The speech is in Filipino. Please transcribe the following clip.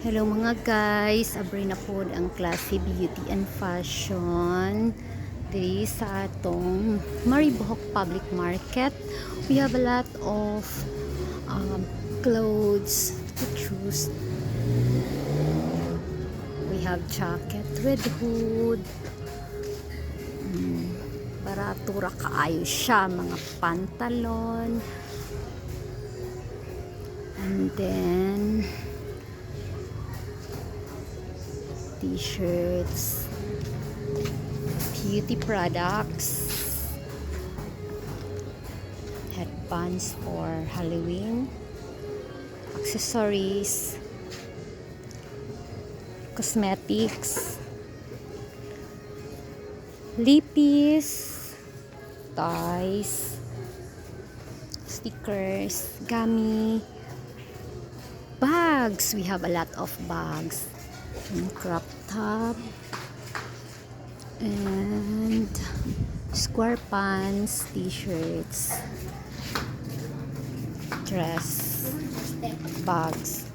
Hello mga guys, abri na po ang klase beauty and fashion diri sa atong Maribohok Public Market. We have a lot of clothes to choose. We have jacket with hood. Barato ra kaayo siya, mga pantalon. And then t-shirts, beauty products, headbands for Halloween, accessories, cosmetics, lippies, toys, stickers, gummy, bags. We have a lot of bags, crop top, and square pants, t-shirts, dress, bags.